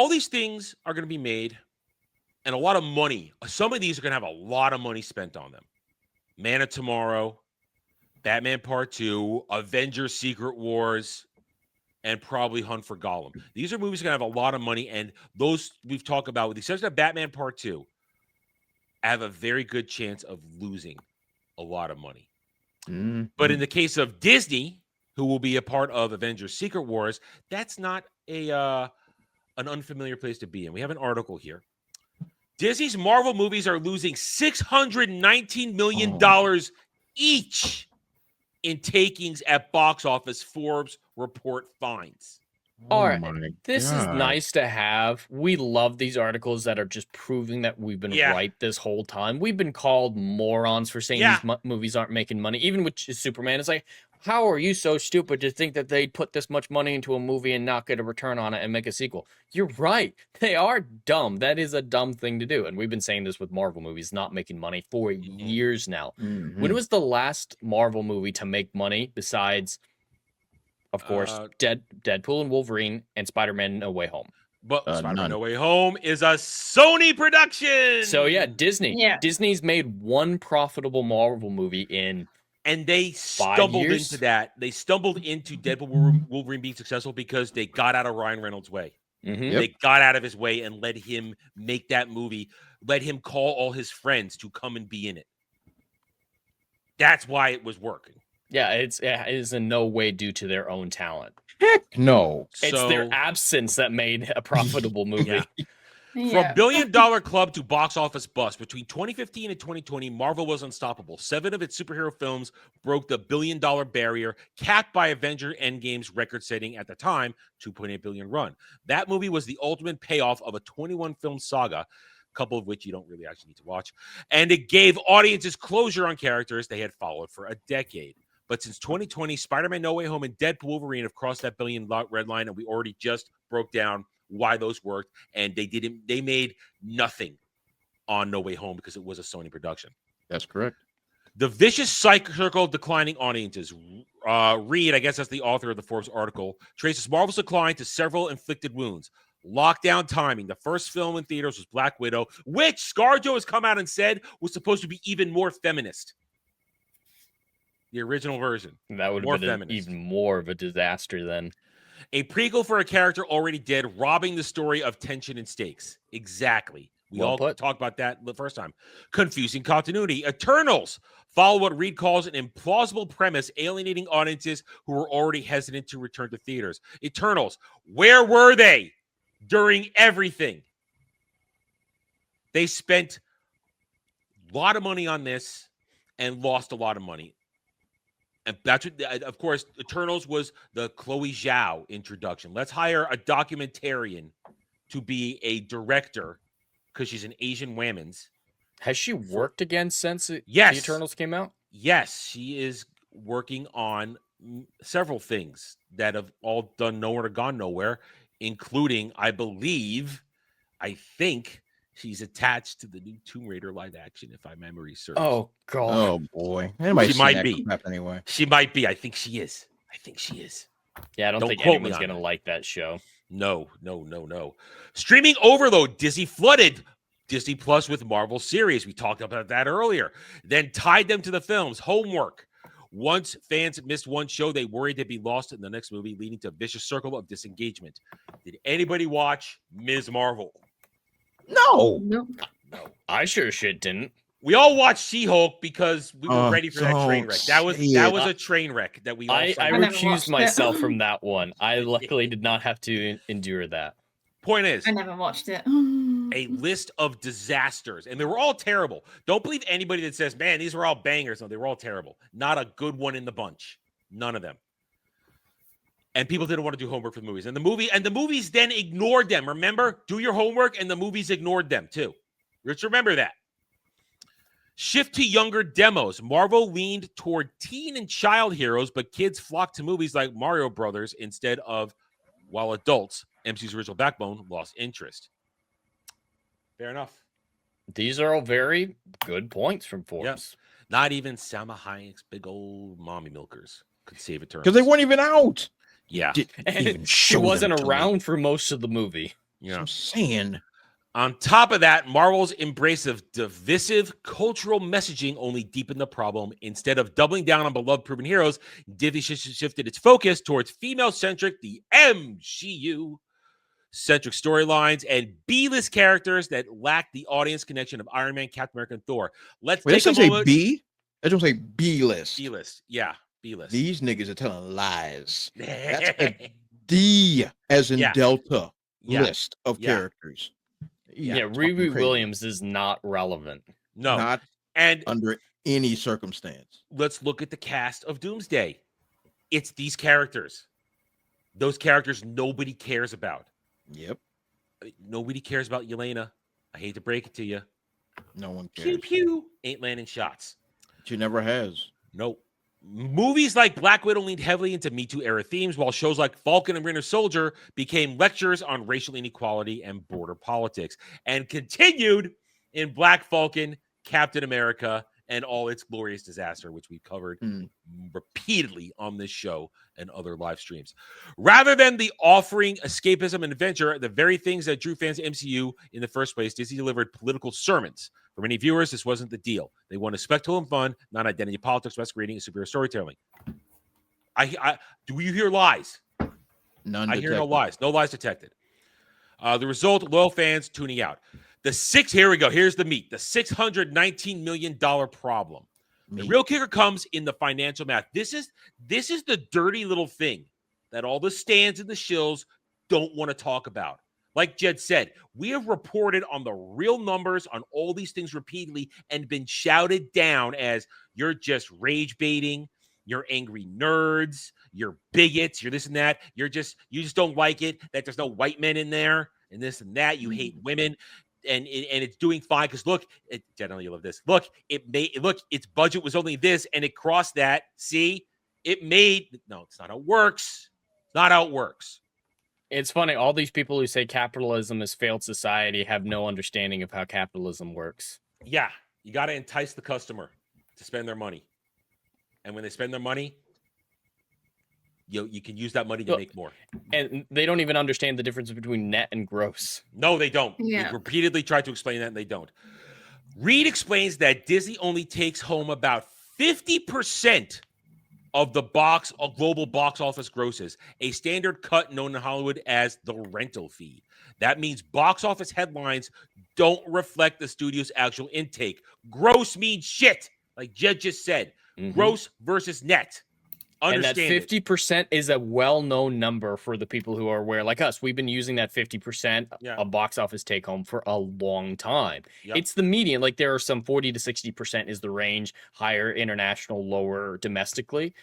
all these things are going to be made and a lot of money. Some of these are going to have a lot of money spent on them. Man of Tomorrow, Batman Part 2, Avengers Secret Wars, and probably Hunt for Gollum. These are movies that are going to have a lot of money, and those we've talked about, with the exception of Batman Part 2, have a very good chance of losing a lot of money. Mm-hmm. But in the case of Disney, who will be a part of Avengers Secret Wars, that's not an unfamiliar place to be in. We have an article here. Disney's Marvel movies are losing $619 million each in takings at box office, Forbes report finds. All right, this is nice to have. We love these articles that are just proving that we've been right this whole time. We've been called morons for saying these movies aren't making money. Even with Superman, it's like, how are you so stupid to think that they'd put this much money into a movie and not get a return on it and make a sequel? You're right. They are dumb. That is a dumb thing to do. And we've been saying this with Marvel movies not making money for years now. Mm-hmm. When was the last Marvel movie to make money besides, of course, Deadpool and Wolverine and Spider-Man No Way Home? But Spider-Man No Way Home is a Sony production. So yeah, Disney. Yeah. Disney's made one profitable Marvel movie in and they stumbled into that. They stumbled into Deadpool Wolverine being successful because they got out of Ryan Reynolds' way. Mm-hmm. Yep. They got out of his way and let him make that movie. Let him call all his friends to come and be in it. That's why it was working. Yeah, it is in no way due to their own talent. Heck no. It's their absence that made a profitable movie. From $1 billion club to box office bust, between 2015 and 2020, Marvel was unstoppable. 7 of its superhero films broke the $1 billion barrier, capped by Avenger Endgame's record-setting at the time $2.8 billion run. That movie was the ultimate payoff of a 21-film saga, a couple of which you don't really actually need to watch, and it gave audiences closure on characters they had followed for a decade. But since 2020, Spider-Man No Way Home and Deadpool Wolverine have crossed that $1 billion red line, and we already just broke down why those worked, and they made nothing on No Way Home because it was a Sony production. That's correct. The vicious circle of declining audiences. Reed, I guess that's the author of the Forbes article, traces Marvel's decline to several inflicted wounds. Lockdown timing. The first film in theaters was Black Widow, which ScarJo has come out and said was supposed to be even more feminist. The original version. That would have been even more of a disaster then. A prequel for a character already dead, robbing the story of tension and stakes. Exactly. We all talked about that the first time. Confusing continuity. Eternals follow what Reed calls an implausible premise, alienating audiences who were already hesitant to return to theaters. Eternals, where were they during everything? They spent a lot of money on this and lost a lot of money. And that's what, of course, Eternals was the Chloe Zhao introduction. Let's hire a documentarian to be a director because she's an Asian women's. Has she worked again since the Eternals came out? Yes, she is working on several things that have all done nowhere to gone nowhere, including, I think, she's attached to the new Tomb Raider live action, if my memory serves. Oh, God. Oh, boy. She might be. Anyway. She might be. I think she is. Yeah, I don't think anyone's going to like that show. No. Streaming overload. Disney flooded Disney Plus with Marvel series. We talked about that earlier. Then tied them to the films. Homework. Once fans missed one show, they worried they'd be lost in the next movie, leading to a vicious circle of disengagement. Did anybody watch Ms. Marvel? No. I sure shit didn't. We all watched She-Hulk because we were ready for that train wreck. That was a train wreck that we all I recused myself from that one. I luckily did not have to endure that. Point is, I never watched it. A list of disasters, and they were all terrible. Don't believe anybody that says, man, these were all bangers. No, they were all terrible. Not a good one in the bunch. None of them. And people didn't want to do homework for the movies. And the movies then ignored them. Remember? Do your homework, and the movies ignored them, too. Let's remember that. Shift to younger demos. Marvel leaned toward teen and child heroes, but kids flocked to movies like Mario Brothers instead of, while adults, MCU's original backbone, lost interest. Fair enough. These are all very good points from Forbes. Yep. Not even Salma Hayek's big old mommy milkers could save Eternals. Because they weren't even out. Yeah. And she wasn't around for most of the movie. Yeah. I'm saying. On top of that, Marvel's embrace of divisive cultural messaging only deepened the problem. Instead of doubling down on beloved proven heroes, Disney shifted its focus towards female-centric, the MCU centric storylines and B-list characters that lack the audience connection of Iron Man, Captain America, and Thor. Let's take a moment. B? I don't say B-list. B-list, yeah, B-list. These niggas are telling lies. That's a D as in Delta list of characters. Yeah, Riri Williams is not relevant. No, not and under any circumstance. Let's look at the cast of Doomsday. It's these characters. Those characters nobody cares about. Yep. Nobody cares about Yelena. I hate to break it to you. No one cares. Pew pew ain't landing shots. She never has. Nope. Movies like Black Widow leaned heavily into Me Too era themes, while shows like Falcon and Winter Soldier became lectures on racial inequality and border politics, and continued in Black Falcon, Captain America, and all its glorious disaster, which we've covered repeatedly on this show and other live streams. Rather than the offering escapism and adventure, the very things that drew fans to MCU in the first place, Disney delivered political sermons. For many viewers, this wasn't the deal. They wanted spectacle and fun, not identity politics, masquerading, and superior storytelling. Do you hear lies? None. I hear no lies. No lies detected. The result, loyal fans tuning out. Here we go. Here's the meat. The $619 million problem. The real kicker comes in the financial math. This is the dirty little thing that all the stands and the shills don't want to talk about. Like Jed said, we have reported on the real numbers on all these things repeatedly and been shouted down as you're just rage baiting, you're angry nerds, you're bigots, you're this and that, you just don't like it that there's no white men in there and this and that, you hate women. And it's doing fine because look, generally you love this. Look, its budget was only this and it crossed that. See, it's not how it works. It's not how it works. It's funny. All these people who say capitalism has failed society have no understanding of how capitalism works. Yeah, you got to entice the customer to spend their money, and when they spend their money, you can use that money to make more. And they don't even understand the difference between net and gross. No, they don't. Yeah. They repeatedly tried to explain that, and they don't. Reed explains that Disney only takes home about 50% of the global box office grosses, a standard cut known in Hollywood as the rental fee. That means box office headlines don't reflect the studio's actual intake. Gross means shit, like Jed just said. Gross versus net. Understand and that 50% is a well-known number for the people who are aware, like us. We've been using that 50% of box office take-home for a long time. Yep. It's the median. Like, there are some 40 to 60% is the range, higher international, lower domestically.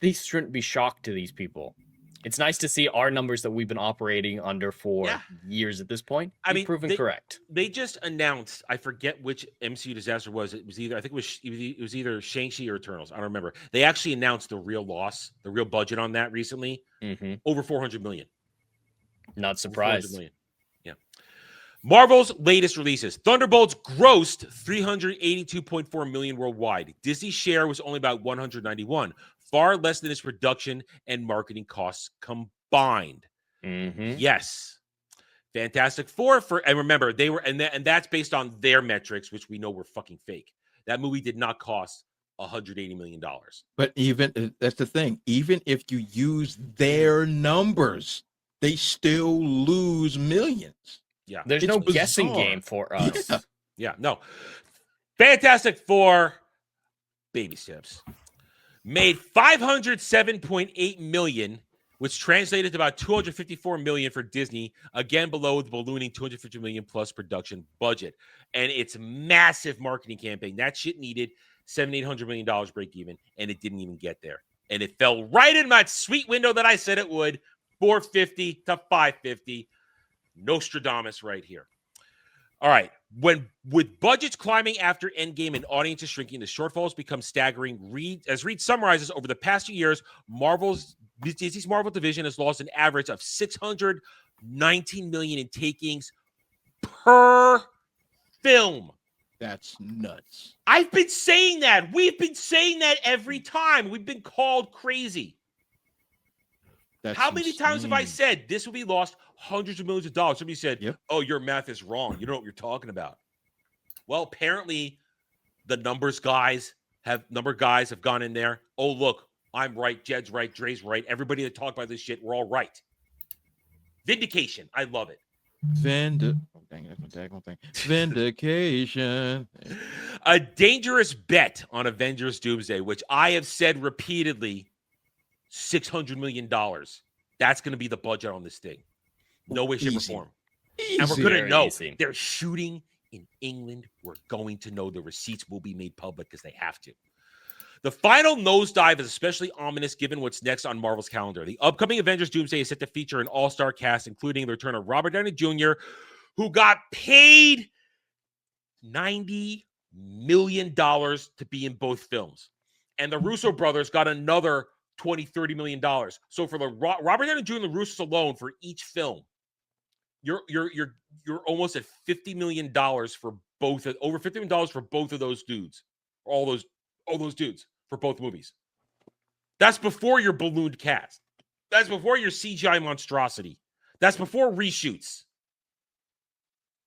These shouldn't be shocked to these people. It's nice to see our numbers that we've been operating under for years at this point proven correct. They just announced, I forget which MCU disaster was. It was either Shang-Chi or Eternals. I don't remember. They actually announced the real loss, the real budget on that recently. Over $400 million. Not surprised. Yeah. Marvel's latest releases. Thunderbolts grossed $382.4 million worldwide. Disney's share was only about $191, far less than its production and marketing costs combined. Yes. Fantastic Four and remember, they were and that's based on their metrics, which we know were fucking fake. That movie did not cost $180 million. But that's the thing. Even if you use their numbers, they still lose millions. Yeah. There's no guessing game for us. Yeah, no. Fantastic Four, baby steps, made $507.8 million, which translated to about $254 million for Disney, again below the ballooning $250 million plus production budget. And its massive marketing campaign, that shit needed $700-800 million break even, and it didn't even get there. And it fell right in my sweet window that I said it would, 450 to 550. Nostradamus right here. All right. With budgets climbing after Endgame and audiences shrinking, the shortfalls become staggering. As Reed summarizes, over the past few years, Disney's Marvel division has lost an average of $619 million in takings per film. That's nuts. I've been saying that. We've been saying that every time. We've been called crazy. How many times have I said this will be lost hundreds of millions of dollars? Somebody said, "Oh, your math is wrong. You don't know what you're talking about." Well, apparently, the number guys have gone in there. Oh, look, I'm right. Jed's right. Dre's right. Everybody that talked about this shit, we're all right. Vindication. I love it. Vindication. A dangerous bet on Avengers Doomsday, which I have said repeatedly, $600 million. That's going to be the budget on this thing. No way, shape, or form. And we're going to know. They're shooting in England. We're going to know the receipts will be made public because they have to. The final nosedive is especially ominous given what's next on Marvel's calendar. The upcoming Avengers Doomsday is set to feature an all-star cast, including the return of Robert Downey Jr., who got paid $90 million to be in both films. And the Russo brothers got another $20-30 million. So for the Robert Downey Jr. and the Russos alone for each film, you're almost at $50 million for both, over $50 million for both of those dudes. All those dudes for both movies. That's before your ballooned cast. That's before your CGI monstrosity. That's before reshoots.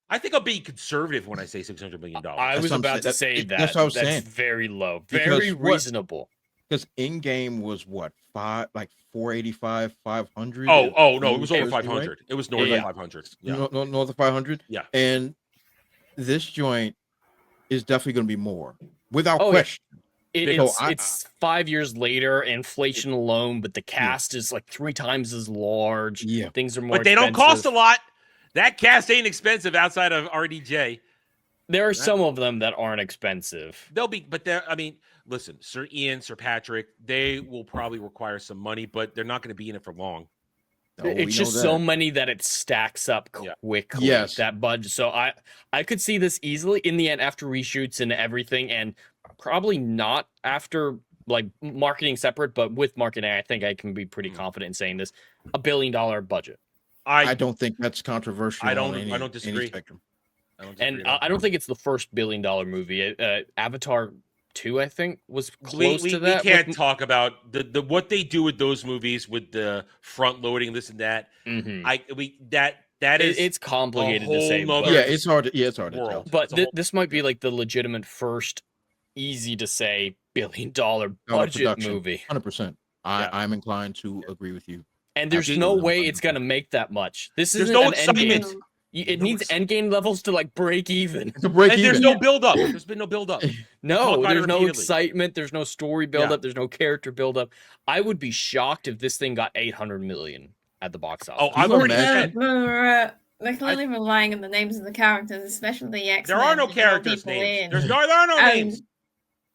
I think I'll be conservative when I say $600 million. I was about to say that. That's what I was saying. That's very low. Very reasonable. Because Endgame was what, 485, 500? Oh no, it was over 500. Right? It was north of 500. Yeah. North of 500? Yeah. And this joint is definitely going to be more, without question. It's 5 years later, inflation alone, but the cast is like 3 times as large. Yeah. Things are more But they expensive. don't cost a lot. That cast ain't expensive outside of RDJ. There are some of them that aren't expensive. They'll be, but listen, Sir Ian, Sir Patrick, they will probably require some money, but they're not going to be in it for long. No, it's just so many that it stacks up quickly. Yes. That budget. So I could see this easily in the end after reshoots and everything, and probably not after like marketing separate, but with marketing, I think I can be pretty confident in saying this: $1 billion budget. I don't think that's controversial. I don't disagree. I don't think it's the first $1 billion movie. Avatar 2, I think, was close to that. We can't talk about the what they do with those movies with the front loading, this and that. Mm-hmm. It's complicated to say. It's hard to tell. But this might be like the legitimate first, easy to say $1 billion budget movie. 100%. I'm inclined to agree with you. And there's no way it's gonna make that much. There's no excitement. It needs endgame levels to like break even. There's no build up. There's been no build up. No, there's no excitement. There's no story build up. There's no character build up. I would be shocked if this thing got 800 million at the box office. Oh, I've already said. They're clearly relying on the names of the characters, especially the X-Men. There are no characters' names. There are no names.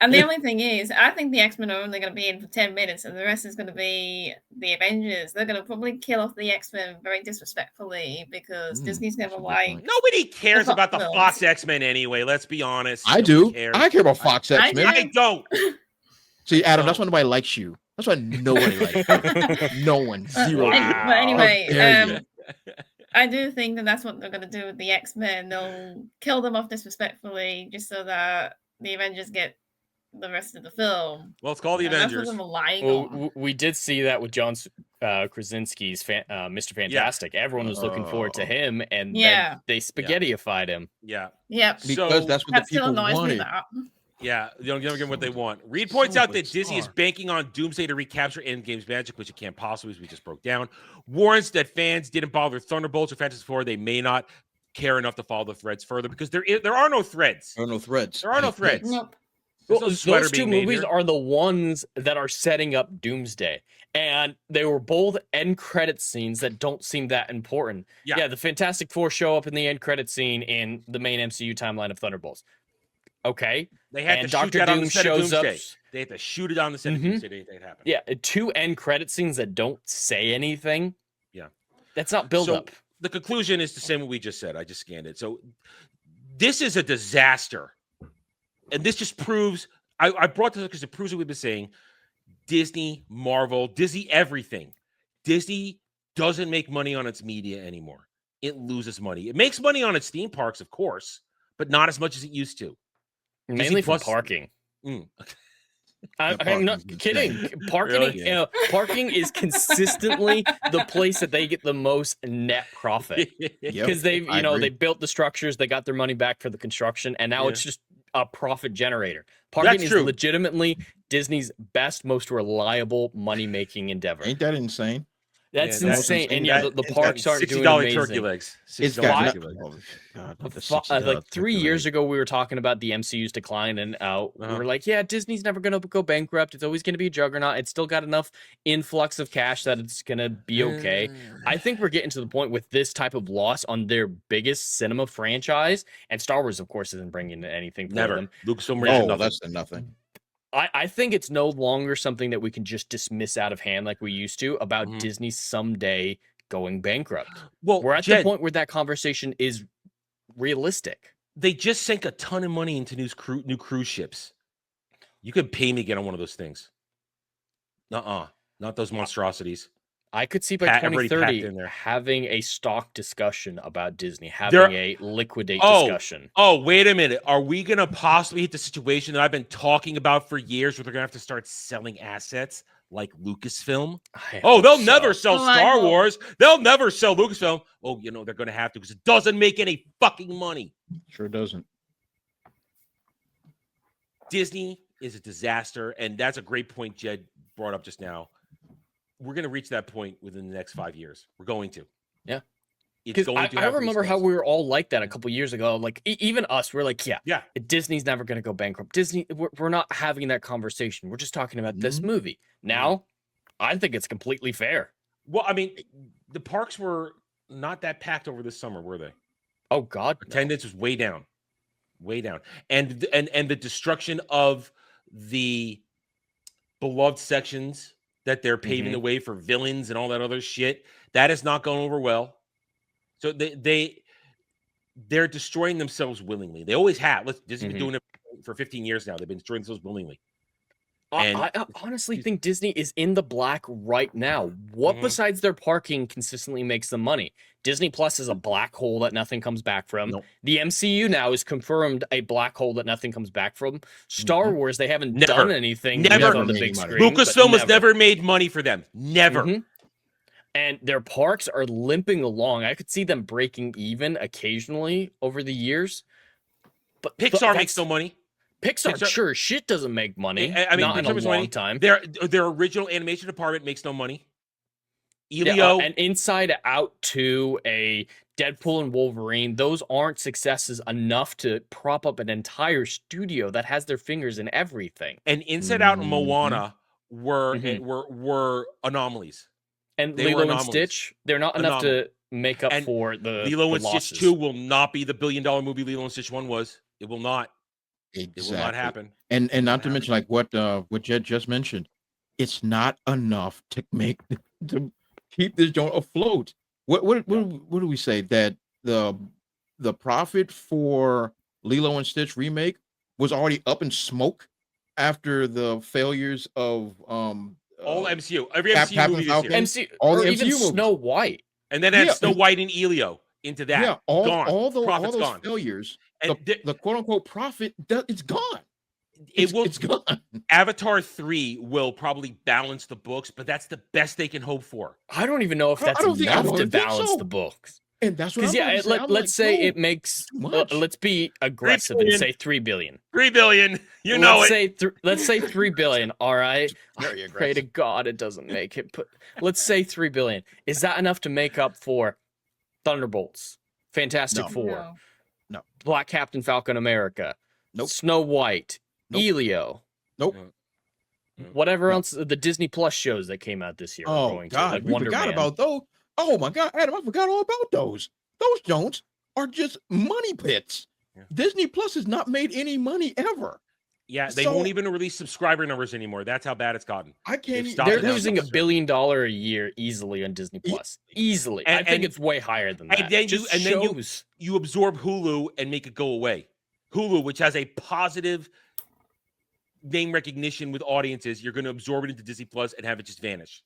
And the only thing is, I think the X-Men are only going to be in for 10 minutes, and the rest is going to be the Avengers. They're going to probably kill off the X-Men very disrespectfully because Disney's never liked. Nobody cares about the Fox X-Men anyway. Let's be honest. I do. I care about Fox X-Men. I don't. See, Adam, that's why nobody likes you. That's why nobody likes you. No one. Zero. Wow. But anyway, I do think that's what they're going to do with the X-Men. They'll kill them off disrespectfully just so that the Avengers get the rest of the film. Well, it's called the Avengers. We did see that with John Krasinski's Mr. Fantastic. Yeah. Everyone was looking forward to him, and then they spaghettyified him. Yeah. Because that's what the people wanted. Yeah, they don't get what they want. Reed points out that Disney is banking on Doomsday to recapture Endgame's magic, which it can't possibly, as we just broke down. Warns that fans didn't bother Thunderbolts or Fantastic Four. They may not care enough to follow the threads further because there are no threads. There are no threads. There are no threads. Nope. Well, those two movies are the ones that are setting up Doomsday. And they were both end credit scenes that don't seem that important. Yeah, the Fantastic Four show up in the end credit scene in the main MCU timeline of Thunderbolts. Okay. They had to shoot that on the set of Doomsday. They had to shoot it on the set of Doomsday to make that happen. Yeah, 2 end credit scenes that don't say anything. Yeah. That's not build up. The conclusion is the same what we just said. I just scanned it. So this is a disaster. And this just proves, I brought this up because it proves what we've been saying. Disney, Marvel, Disney, everything. Disney doesn't make money on its media anymore. It loses money. It makes money on its theme parks, of course, but not as much as it used to. Mainly from parking. I'm not kidding. Parking, Really? Parking is consistently the place that they get the most net profit because they built the structures, they got their money back for the construction, and now it's just a profit generator. Parking is legitimately Disney's best, most reliable money-making endeavor. Ain't that insane? That's insane. And the parks aren't doing amazing. Turkey legs. It's got like 3 years ago, we were talking about the MCU's decline, and we were like, yeah, Disney's never going to go bankrupt. It's always going to be a juggernaut. It's still got enough influx of cash that it's going to be okay. I think we're getting to the point with this type of loss on their biggest cinema franchise, and Star Wars, of course, isn't bringing anything for them. Lucasfilm, less than nothing. I think it's no longer something that we can just dismiss out of hand like we used to about Disney someday going bankrupt. Well, we're at the point where that conversation is realistic. They just sank a ton of money into new cruise ships. You could pay me to get on one of those things. Not those monstrosities. I could see by 2030 having a stock discussion about Disney, having a liquidate discussion. Oh, wait a minute. Are we going to possibly hit the situation that I've been talking about for years where they're going to have to start selling assets like Lucasfilm? They'll never sell Star Wars. They'll never sell Lucasfilm. Oh, they're going to have to because it doesn't make any fucking money. Sure doesn't. Disney is a disaster, and that's a great point Jed brought up just now. We're going to reach that point within the next 5 years. We're going to. Yeah. Because I remember how we were all like that a couple years ago. Like, even us, we're like, yeah, Disney's never going to go bankrupt. Disney, we're not having that conversation. We're just talking about this movie. Now, I think it's completely fair. Well, I mean, the parks were not that packed over this summer, were they? Oh, God. Attendance was way down. Way down. And the destruction of the beloved sections that they're paving the way for villains and all that other shit, that has not gone over well. So they're destroying themselves willingly. They always have. Disney's been doing it for 15 years now. They've been destroying themselves willingly. I honestly think Disney is in the black right now. What besides their parking consistently makes them money? Disney Plus is a black hole that nothing comes back from. Nope. The MCU now is confirmed a black hole that nothing comes back from. Star Wars, they haven't done anything on the big screen. Lucasfilm has never made money for them. Never. And their parks are limping along. I could see them breaking even occasionally over the years. But Pixar makes no money. Pixar sure shit doesn't make money. I mean, not in a long time. Their original animation department makes no money. Elio and Inside Out 2, a Deadpool and Wolverine, those aren't successes enough to prop up an entire studio that has their fingers in everything. And Inside Out and Moana were anomalies. And Lilo and Stitch, they're not enough to make up for the Lilo and losses. Stitch 2 will not be the billion-dollar movie Lilo and Stitch 1 was. It will not. Exactly. It will not happen. And not to mention, like what Jed just mentioned, it's not enough to keep this joint afloat. What do we say? That the profit for Lilo and Stitch remake was already up in smoke after the failures of all MCU, every MCU movie this year. All the MCU movies. Snow White, and then add Snow White and Elio into that. Yeah, all those failures. And the quote unquote profit, it's gone. It's gone. Avatar 3 will probably balance the books, but that's the best they can hope for. I don't even know if that's enough to balance the books. And that's what let's say it makes. Let's be aggressive and say $3 billion. $3 billion. Let's say $3 billion. All right. Pray to God it doesn't make it. But let's say $3 billion. Is that enough to make up for Thunderbolts, Fantastic Four, No. Black Captain Falcon America, Snow White, Elio? Nope. Whatever else the Disney Plus shows that came out this year. Oh God, we forgot about those. Oh my God, Adam, I forgot all about those. Those Jones are just money pits. Yeah. Disney Plus has not made any money ever. Yeah, they won't even release subscriber numbers anymore. That's how bad it's gotten. I can't. They're losing $1 billion a year easily on Disney Plus. Easily, I think it's way higher than that. And then you absorb Hulu and make it go away. Hulu, which has a positive name recognition with audiences, you're going to absorb it into Disney Plus and have it just vanish.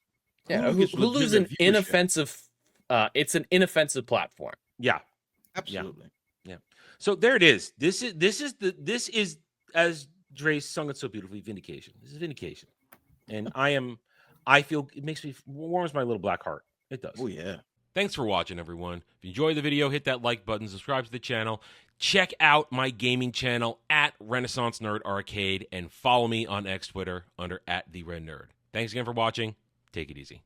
Yeah, Hulu's an inoffensive. It's an inoffensive platform. Yeah, absolutely. Yeah. So there it is. This is as Dre sung it so beautifully. Vindication. This is vindication, and I feel it makes me warms my little black heart. It does. Oh yeah. Thanks for watching, everyone. If you enjoyed the video, hit that like button, subscribe to the channel, check out my gaming channel at Renaissance Nerd Arcade, and follow me on X Twitter under @TheRedNerd. Thanks again for watching. Take it easy.